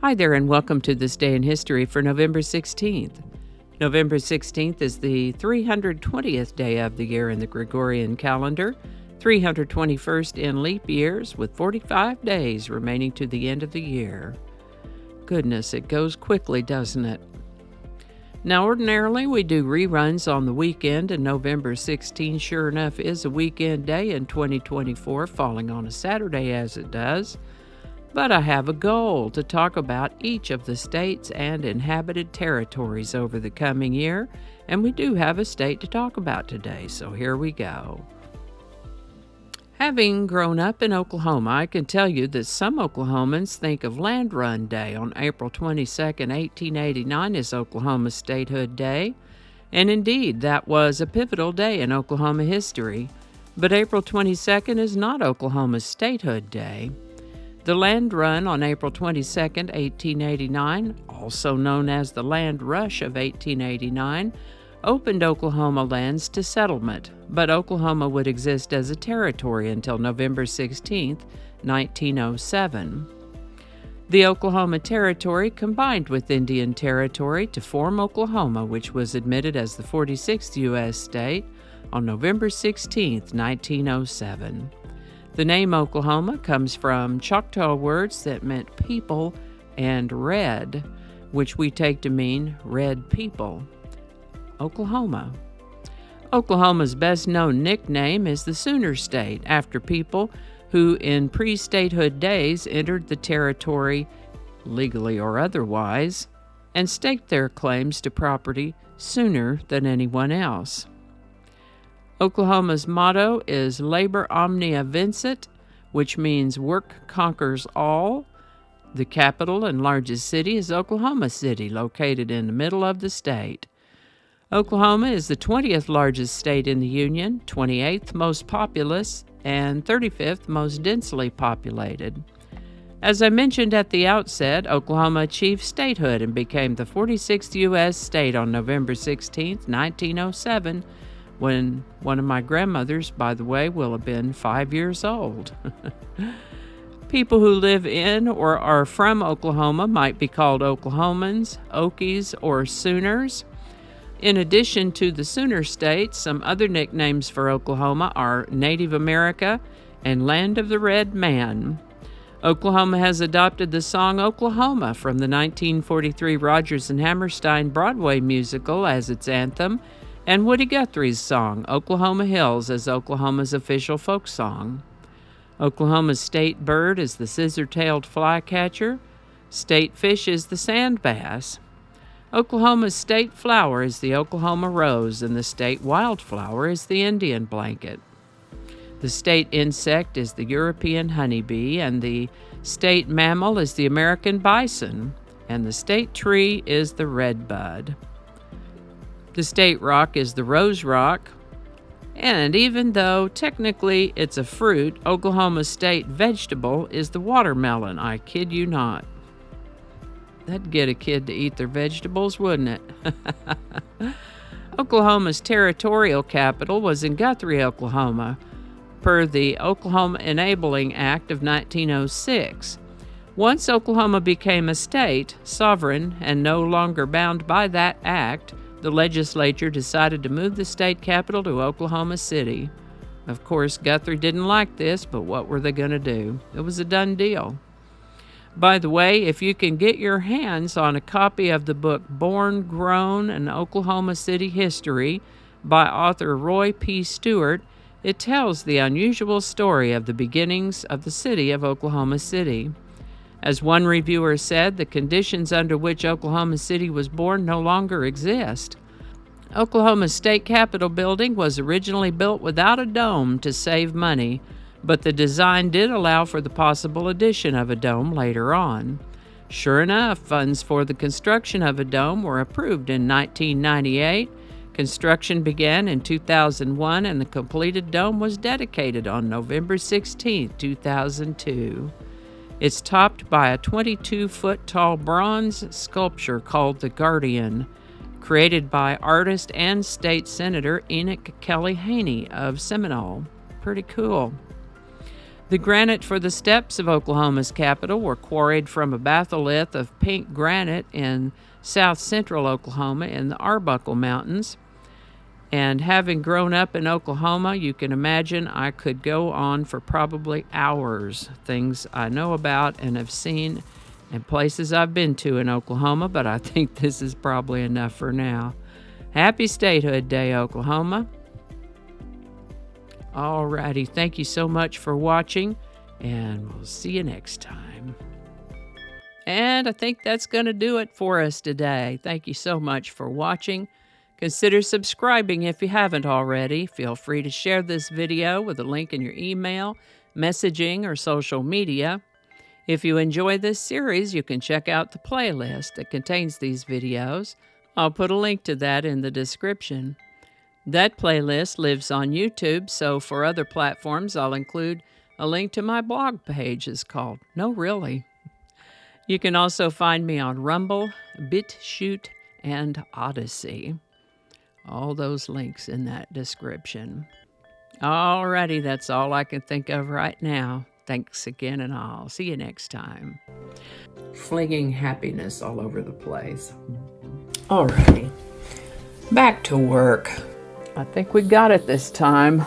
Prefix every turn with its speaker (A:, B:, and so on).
A: Hi there, and welcome to This Day in History for November 16th. November 16th is the 320th day of the year in the Gregorian calendar, 321st in leap years, with 45 days remaining to the end of the year. Goodness, it goes quickly, doesn't it? Now, ordinarily, we do reruns on the weekend, and November 16 sure enough is a weekend day in 2024, falling on a Saturday as it does. But I have a goal to talk about each of the states and inhabited territories over the coming year, and we do have a state to talk about today, so here we go. Having grown up in Oklahoma, I can tell you that some Oklahomans think of Land Run Day on April 22, 1889 as Oklahoma Statehood Day, and indeed that was a pivotal day in Oklahoma history. But April 22nd is not Oklahoma's Statehood Day. The Land Run on April 22, 1889, also known as the Land Rush of 1889, opened Oklahoma lands to settlement, but Oklahoma would exist as a territory until November 16, 1907. The Oklahoma Territory combined with Indian Territory to form Oklahoma, which was admitted as the 46th U.S. state on November 16, 1907. The name Oklahoma comes from Choctaw words that meant people and red, which we take to mean red people. Oklahoma. Oklahoma's best-known nickname is the Sooner State, after people who in pre-statehood days entered the territory, legally or otherwise, and staked their claims to property sooner than anyone else. Oklahoma's motto is Labor Omnia Vincit, which means work conquers all. The capital and largest city is Oklahoma City, located in the middle of the state. Oklahoma is the 20th largest state in the Union, 28th most populous, and 35th most densely populated. As I mentioned at the outset, Oklahoma achieved statehood and became the 46th U.S. state on November 16, 1907, when one of my grandmothers, by the way, will have been 5 years old. People who live in or are from Oklahoma might be called Oklahomans, Okies, or Sooners. In addition to the Sooner State, some other nicknames for Oklahoma are Native America and Land of the Red Man. Oklahoma has adopted the song Oklahoma from the 1943 Rodgers and Hammerstein Broadway musical as its anthem, and Woody Guthrie's song, Oklahoma Hills, as Oklahoma's official folk song. Oklahoma's state bird is the scissor-tailed flycatcher. State fish is the sand bass. Oklahoma's state flower is the Oklahoma rose, and the state wildflower is the Indian blanket. The state insect is the European honeybee, and the state mammal is the American bison, and the state tree is the redbud. The state rock is the Rose Rock, and even though technically it's a fruit, Oklahoma's state vegetable is the watermelon. I kid you not. That'd get a kid to eat their vegetables, wouldn't it? Oklahoma's territorial capital was in Guthrie, Oklahoma, per the Oklahoma Enabling Act of 1906. Once Oklahoma became a state, sovereign, and no longer bound by that act, the legislature decided to move the state capital to Oklahoma City. Of course, Guthrie didn't like this, but what were they going to do? It was a done deal. By the way, if you can get your hands on a copy of the book Born, Grown, and Oklahoma City History by author Roy P. Stewart, it tells the unusual story of the beginnings of the city of Oklahoma City. As one reviewer said, the conditions under which Oklahoma City was born no longer exist. Oklahoma's state capitol building was originally built without a dome to save money, but the design did allow for the possible addition of a dome later on. Sure enough, funds for the construction of a dome were approved in 1998. Construction began in 2001, and the completed dome was dedicated on November 16, 2002. It's topped by a 22-foot-tall bronze sculpture called the Guardian, created by artist and state senator Enoch Kelly Haney of Seminole. Pretty cool. The granite for the steps of Oklahoma's capital were quarried from a batholith of pink granite in south central Oklahoma in the Arbuckle Mountains. And having grown up in Oklahoma, you can imagine I could go on for probably hours. Things I know about and have seen and places I've been to in Oklahoma, but I think this is probably enough for now. Happy Statehood Day, Oklahoma. Alrighty, thank you so much for watching, and we'll see you next time. And I think that's going to do it for us today. Thank you so much for watching. Consider subscribing if you haven't already. Feel free to share this video with a link in your email, messaging, or social media. If you enjoy this series, you can check out the playlist that contains these videos. I'll put a link to that in the description. That playlist lives on YouTube, so for other platforms, I'll include a link to my blog page. It's called No Really. You can also find me on Rumble, BitChute, and Odyssey. All those links in that description. Alrighty, that's all I can think of right now. Thanks again, and I'll see you next time. Flinging happiness all over the place. Alrighty, back to work. I think we got it this time.